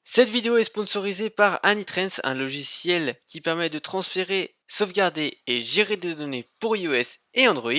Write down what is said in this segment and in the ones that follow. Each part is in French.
Cette vidéo est sponsorisée par Anytrans, un logiciel qui permet de transférer, sauvegarder et gérer des données pour iOS et Android.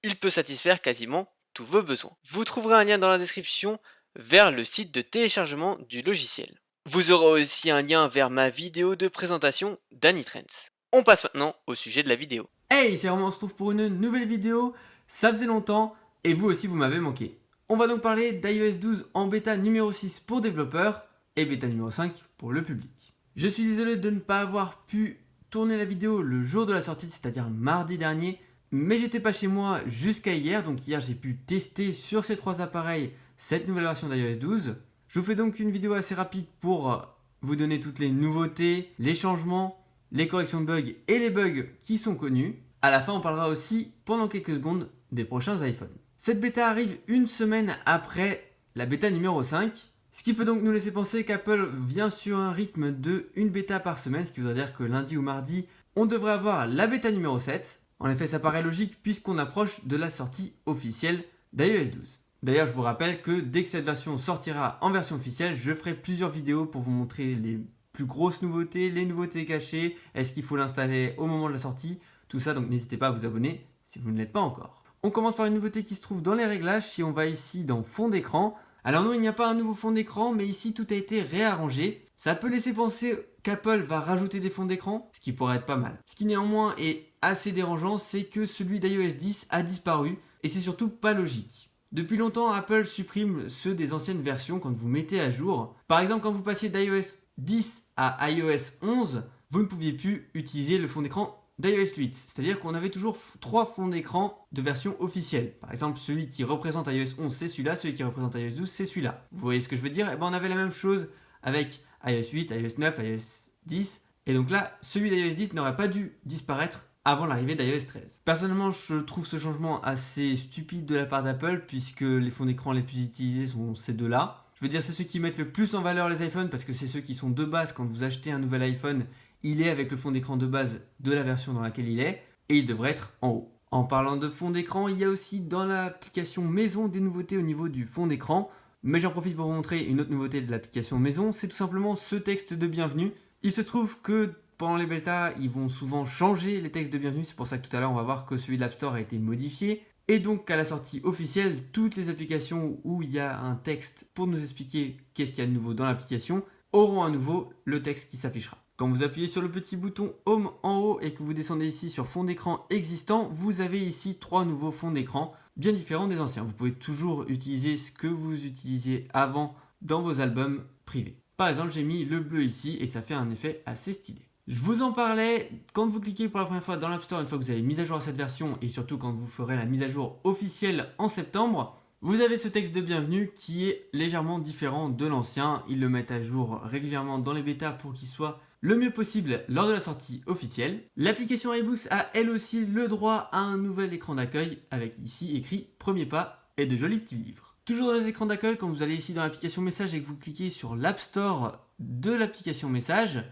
Il peut satisfaire quasiment tous vos besoins. Vous trouverez un lien dans la description vers le site de téléchargement du logiciel. Vous aurez aussi un lien vers ma vidéo de présentation d'Anytrans. On passe maintenant au sujet de la vidéo. Hey, c'est Romain, on se trouve pour une nouvelle vidéo. Ça faisait longtemps et vous aussi vous m'avez manqué. On va donc parler d'iOS 12 en bêta numéro 6 pour développeurs et bêta numéro 5 pour le public. Je suis désolé de ne pas avoir pu tourner la vidéo le jour de la sortie, c'est-à-dire mardi dernier, mais j'étais pas chez moi jusqu'à hier, donc hier j'ai pu tester sur ces trois appareils cette nouvelle version d'iOS 12. Je vous fais donc une vidéo assez rapide pour vous donner toutes les nouveautés, les changements, les corrections de bugs et les bugs qui sont connus. À la fin, on parlera aussi, pendant quelques secondes, des prochains iPhones. Cette bêta arrive une semaine après la bêta numéro 5, ce qui peut donc nous laisser penser qu'Apple vient sur un rythme de une bêta par semaine, ce qui voudrait dire que lundi ou mardi, on devrait avoir la bêta numéro 7. En effet, ça paraît logique puisqu'on approche de la sortie officielle d'iOS 12. D'ailleurs, je vous rappelle que dès que cette version sortira en version officielle, je ferai plusieurs vidéos pour vous montrer les plus grosses nouveautés, les nouveautés cachées, est-ce qu'il faut l'installer au moment de la sortie, tout ça, donc n'hésitez pas à vous abonner si vous ne l'êtes pas encore. On commence par une nouveauté qui se trouve dans les réglages, si on va ici dans fond d'écran. Alors non, il n'y a pas un nouveau fond d'écran, mais ici tout a été réarrangé. Ça peut laisser penser qu'Apple va rajouter des fonds d'écran, ce qui pourrait être pas mal. Ce qui néanmoins est assez dérangeant, c'est que celui d'iOS 10 a disparu, et c'est surtout pas logique. Depuis longtemps, Apple supprime ceux des anciennes versions quand vous mettez à jour. Par exemple, quand vous passiez d'iOS 10 à iOS 11, vous ne pouviez plus utiliser le fond d'écran d'iOS 8. C'est-à-dire qu'on avait toujours trois fonds d'écran de version officielle. Par exemple, celui qui représente iOS 11, c'est celui-là. Celui qui représente iOS 12, c'est celui-là. Vous voyez ce que je veux dire? Et ben, on avait la même chose avec iOS 8, iOS 9, iOS 10. Et donc là, celui d'iOS 10 n'aurait pas dû disparaître avant l'arrivée d'iOS 13. Personnellement, je trouve ce changement assez stupide de la part d'Apple puisque les fonds d'écran les plus utilisés sont ces deux-là. Je veux dire, c'est ceux qui mettent le plus en valeur les iPhones parce que c'est ceux qui sont de base quand vous achetez un nouvel iPhone. Il est avec le fond d'écran de base de la version dans laquelle il est et il devrait être en haut. En parlant de fond d'écran, il y a aussi dans l'application maison des nouveautés au niveau du fond d'écran. Mais j'en profite pour vous montrer une autre nouveauté de l'application maison, c'est tout simplement ce texte de bienvenue. Il se trouve que pendant les bêtas, ils vont souvent changer les textes de bienvenue, c'est pour ça que tout à l'heure on va voir que celui de l'App Store a été modifié. Et donc à la sortie officielle, toutes les applications où il y a un texte pour nous expliquer qu'est-ce qu'il y a de nouveau dans l'application auront à nouveau le texte qui s'affichera. Quand vous appuyez sur le petit bouton Home en haut et que vous descendez ici sur fond d'écran existant, vous avez ici trois nouveaux fonds d'écran bien différents des anciens. Vous pouvez toujours utiliser ce que vous utilisiez avant dans vos albums privés. Par exemple, j'ai mis le bleu ici et ça fait un effet assez stylé. Je vous en parlais, quand vous cliquez pour la première fois dans l'App Store, une fois que vous avez mis à jour cette version et surtout quand vous ferez la mise à jour officielle en septembre, vous avez ce texte de bienvenue qui est légèrement différent de l'ancien. Ils le mettent à jour régulièrement dans les bêtas pour qu'il soit le mieux possible lors de la sortie officielle. L'application iBooks a elle aussi le droit à un nouvel écran d'accueil avec ici écrit premier pas et de jolis petits livres. Toujours dans les écrans d'accueil, quand vous allez ici dans l'application message et que vous cliquez sur l'App Store de l'application message,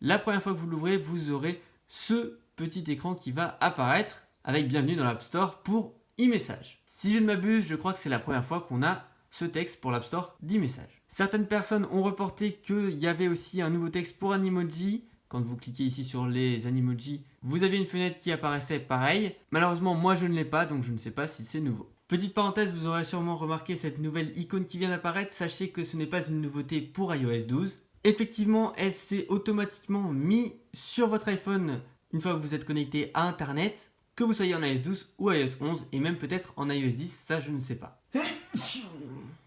la première fois que vous l'ouvrez, vous aurez ce petit écran qui va apparaître avec bienvenue dans l'App Store pour e-message. Si je ne m'abuse, je crois que c'est la première fois qu'on a ce texte pour l'App Store d'e-message. Certaines personnes ont reporté qu'il y avait aussi un nouveau texte pour Animoji. Quand vous cliquez ici sur les Animoji, vous aviez une fenêtre qui apparaissait pareil. Malheureusement, moi je ne l'ai pas, donc je ne sais pas si c'est nouveau. Petite parenthèse, vous aurez sûrement remarqué cette nouvelle icône qui vient d'apparaître. Sachez que ce n'est pas une nouveauté pour iOS 12. Effectivement, elle s'est automatiquement mise sur votre iPhone une fois que vous êtes connecté à Internet, que vous soyez en iOS 12 ou iOS 11 et même peut-être en iOS 10, ça je ne sais pas.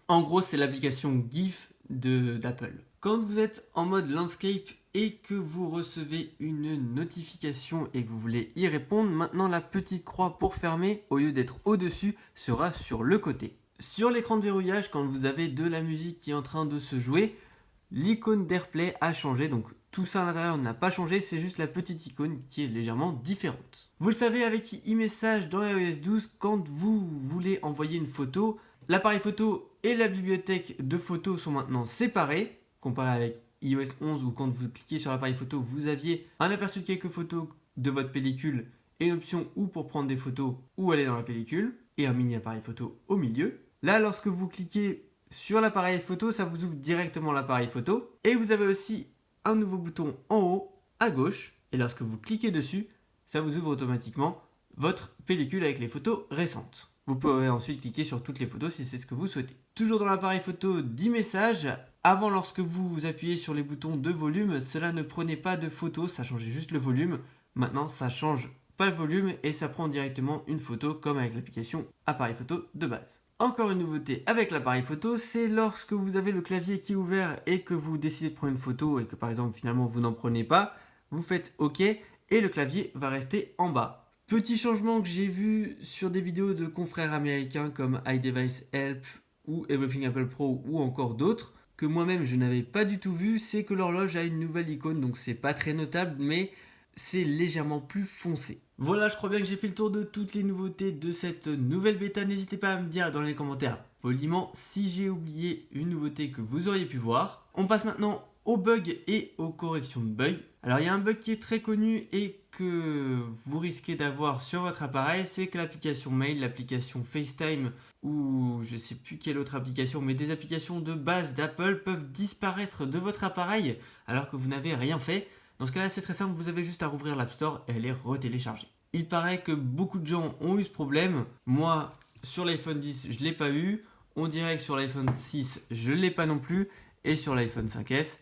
En gros, c'est l'application GIF d'Apple. Quand vous êtes en mode landscape et que vous recevez une notification et que vous voulez y répondre, maintenant la petite croix pour fermer, au lieu d'être au-dessus, sera sur le côté. Sur l'écran de verrouillage, quand vous avez de la musique qui est en train de se jouer, l'icône d'AirPlay a changé, donc tout ça à l'intérieur n'a pas changé, c'est juste la petite icône qui est légèrement différente. Vous le savez, avec e-message dans iOS 12, quand vous voulez envoyer une photo, l'appareil photo et la bibliothèque de photos sont maintenant séparés, comparé avec iOS 11 où quand vous cliquez sur l'appareil photo, vous aviez un aperçu de quelques photos de votre pellicule et une option ou pour prendre des photos ou aller dans la pellicule et un mini appareil photo au milieu. Là, lorsque vous cliquez sur l'appareil photo, ça vous ouvre directement l'appareil photo. Et vous avez aussi un nouveau bouton en haut à gauche. Et lorsque vous cliquez dessus, ça vous ouvre automatiquement votre pellicule avec les photos récentes. Vous pouvez ensuite cliquer sur toutes les photos si c'est ce que vous souhaitez. Toujours dans l'appareil photo, 10 messages. Avant, lorsque vous appuyez sur les boutons de volume, cela ne prenait pas de photos, ça changeait juste le volume. Maintenant, ça change pas le volume et ça prend directement une photo comme avec l'application appareil photo de base. Encore une nouveauté avec l'appareil photo, c'est lorsque vous avez le clavier qui est ouvert et que vous décidez de prendre une photo et que par exemple finalement vous n'en prenez pas, vous faites OK et le clavier va rester en bas. Petit changement que j'ai vu sur des vidéos de confrères américains comme iDevice Help ou Everything Apple Pro ou encore d'autres, que moi-même je n'avais pas du tout vu, c'est que l'horloge a une nouvelle icône, donc c'est pas très notable, mais c'est légèrement plus foncé. Voilà, je crois bien que j'ai fait le tour de toutes les nouveautés de cette nouvelle bêta. N'hésitez pas à me dire dans les commentaires poliment si j'ai oublié une nouveauté que vous auriez pu voir. On passe maintenant aux bugs et aux corrections de bugs. Alors il y a un bug qui est très connu et que vous risquez d'avoir sur votre appareil, c'est que l'application Mail, l'application FaceTime ou je sais plus quelle autre application, mais des applications de base d'Apple peuvent disparaître de votre appareil alors que vous n'avez rien fait. Dans ce cas-là, c'est très simple, vous avez juste à rouvrir l'App Store et à les retélécharger. Il paraît que beaucoup de gens ont eu ce problème. Moi, sur l'iPhone 10, je ne l'ai pas eu. On dirait que sur l'iPhone 6, je ne l'ai pas non plus. Et sur l'iPhone 5S,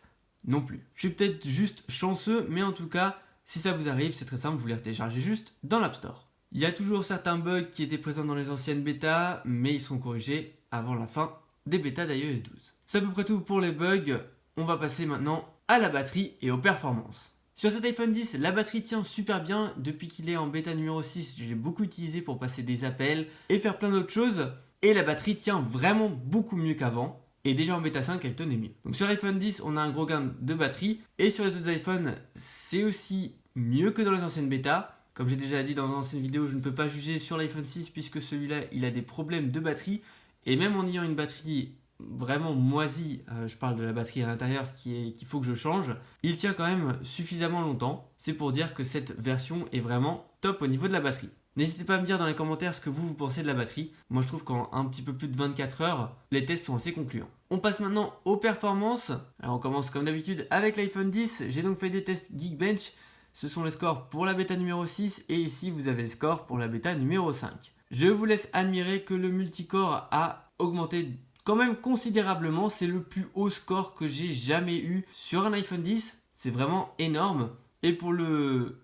non plus. Je suis peut-être juste chanceux, mais en tout cas, si ça vous arrive, c'est très simple, vous les retéléchargez juste dans l'App Store. Il y a toujours certains bugs qui étaient présents dans les anciennes bêtas, mais ils sont corrigés avant la fin des bêtas d'iOS 12. C'est à peu près tout pour les bugs. On va passer maintenant à la batterie et aux performances. Sur cet iPhone 10, la batterie tient super bien. Depuis qu'il est en bêta numéro 6, je l'ai beaucoup utilisé pour passer des appels et faire plein d'autres choses. Et la batterie tient vraiment beaucoup mieux qu'avant. Et déjà en bêta 5, elle tenait mieux. Donc sur l'iPhone 10, on a un gros gain de batterie. Et sur les autres iPhones, c'est aussi mieux que dans les anciennes bêtas. Comme j'ai déjà dit dans l'ancienne vidéo, je ne peux pas juger sur l'iPhone 6 puisque celui-là, il a des problèmes de batterie. Et même en ayant une batterie vraiment moisi, je parle de la batterie à l'intérieur qu'il faut que je change, il tient quand même suffisamment longtemps. C'est pour dire que cette version est vraiment top au niveau de la batterie. N'hésitez pas à me dire dans les commentaires ce que vous pensez de la batterie. Moi je trouve qu'en un petit peu plus de 24 heures, les tests sont assez concluants. On passe maintenant aux performances. Alors on commence comme d'habitude avec l'iPhone 10. J'ai donc fait des tests Geekbench. Ce sont les scores pour la bêta numéro 6 et ici vous avez les scores pour la bêta numéro 5. Je vous laisse admirer que le multicore a augmenté quand même considérablement. C'est le plus haut score que j'ai jamais eu sur un iPhone 10. C'est vraiment énorme. Et pour le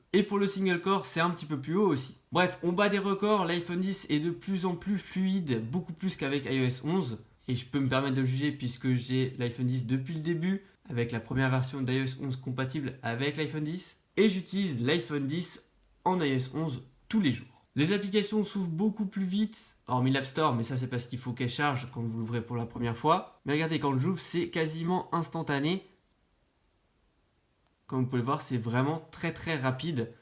single core, c'est un petit peu plus haut aussi. Bref, on bat des records. L'iPhone 10 est de plus en plus fluide, beaucoup plus qu'avec iOS 11. Et je peux me permettre de le juger puisque j'ai l'iPhone 10 depuis le début, avec la première version d'iOS 11 compatible avec l'iPhone 10. Et j'utilise l'iPhone 10 en iOS 11 tous les jours. Les applications s'ouvrent beaucoup plus vite, hormis l'App Store, mais ça c'est parce qu'il faut qu'elle charge quand vous l'ouvrez pour la première fois. Mais regardez, quand j'ouvre, c'est quasiment instantané. Comme vous pouvez le voir, c'est vraiment très très rapide.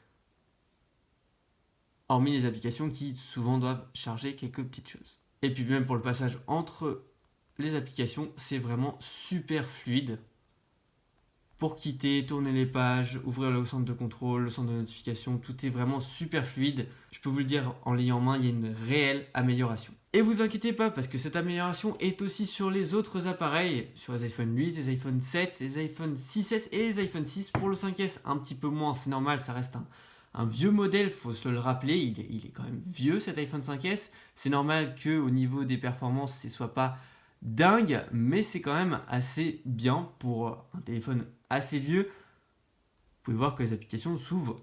Hormis les applications qui souvent doivent charger quelques petites choses. Et puis même pour le passage entre les applications, c'est vraiment super fluide. Pour quitter, tourner les pages, ouvrir le centre de contrôle, le centre de notification, tout est vraiment super fluide. Je peux vous le dire, en l'ayant en main, il y a une réelle amélioration. Et vous inquiétez pas, parce que cette amélioration est aussi sur les autres appareils, sur les iPhone 8, les iPhone 7, les iPhone 6S et les iPhone 6. Pour le 5S, un petit peu moins, c'est normal, ça reste un vieux modèle, faut se le rappeler, il est quand même vieux cet iPhone 5S. C'est normal qu'au niveau des performances, ce soit pas dingue, mais c'est quand même assez bien pour un téléphone assez vieux. Vous pouvez voir que les applications s'ouvrent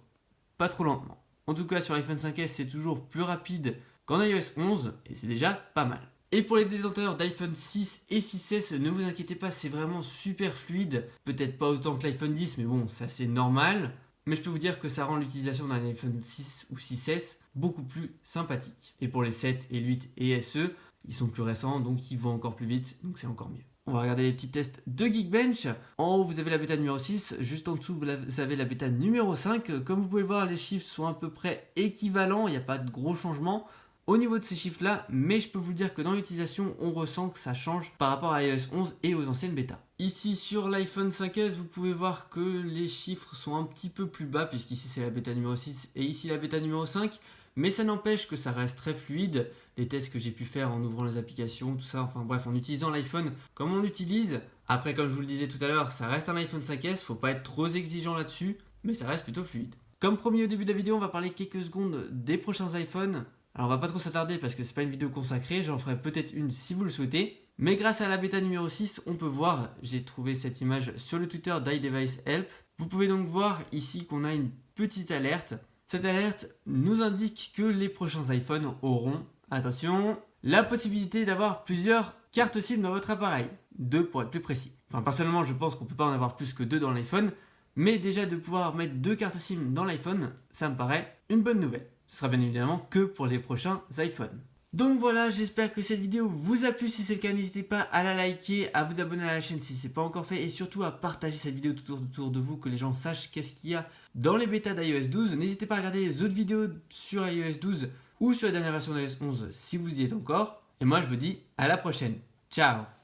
pas trop lentement. En tout cas, sur l'iPhone 5S, c'est toujours plus rapide qu'en iOS 11 et c'est déjà pas mal. Et pour les détenteurs d'iPhone 6 et 6S, ne vous inquiétez pas, c'est vraiment super fluide. Peut-être pas autant que l'iPhone 10, mais bon, ça c'est normal. Mais je peux vous dire que ça rend l'utilisation d'un iPhone 6 ou 6S beaucoup plus sympathique. Et pour les 7 et 8 et SE, ils sont plus récents, donc ils vont encore plus vite, donc c'est encore mieux. On va regarder les petits tests de Geekbench. En haut, vous avez la bêta numéro 6. Juste en dessous, vous avez la bêta numéro 5. Comme vous pouvez le voir, les chiffres sont à peu près équivalents. Il n'y a pas de gros changements au niveau de ces chiffres-là. Mais je peux vous dire que dans l'utilisation, on ressent que ça change par rapport à iOS 11 et aux anciennes bêtas. Ici, sur l'iPhone 5S, vous pouvez voir que les chiffres sont un petit peu plus bas, puisqu'ici, c'est la bêta numéro 6 et ici, la bêta numéro 5. Mais ça n'empêche que ça reste très fluide. les tests que j'ai pu faire en ouvrant les applications, tout ça, enfin bref, en utilisant l'iPhone comme on l'utilise. Après, comme je vous le disais tout à l'heure, ça reste un iPhone 5S, faut pas être trop exigeant là-dessus, mais ça reste plutôt fluide. Comme promis au début de la vidéo, on va parler quelques secondes des prochains iPhones. Alors on va pas trop s'attarder parce que c'est pas une vidéo consacrée, j'en ferai peut-être une si vous le souhaitez. Mais grâce à la bêta numéro 6, on peut voir, j'ai trouvé cette image sur le Twitter d'iDevice Help. Vous pouvez donc voir ici qu'on a une petite alerte. Cette alerte nous indique que les prochains iPhones auront, attention, la possibilité d'avoir plusieurs cartes SIM dans votre appareil. 2 pour être plus précis. Enfin personnellement je pense qu'on peut pas en avoir plus que 2 dans l'iPhone. Mais déjà de pouvoir mettre 2 cartes SIM dans l'iPhone, ça me paraît une bonne nouvelle. Ce sera bien évidemment que pour les prochains iPhones. Donc voilà, j'espère que cette vidéo vous a plu. Si c'est le cas, n'hésitez pas à la liker, à vous abonner à la chaîne si ce n'est pas encore fait et surtout à partager cette vidéo tout autour de vous, que les gens sachent qu'est-ce qu'il y a dans les bêtas d'iOS 12. N'hésitez pas à regarder les autres vidéos sur iOS 12 ou sur la dernière version d'iOS 11 si vous y êtes encore. Et moi je vous dis à la prochaine. Ciao!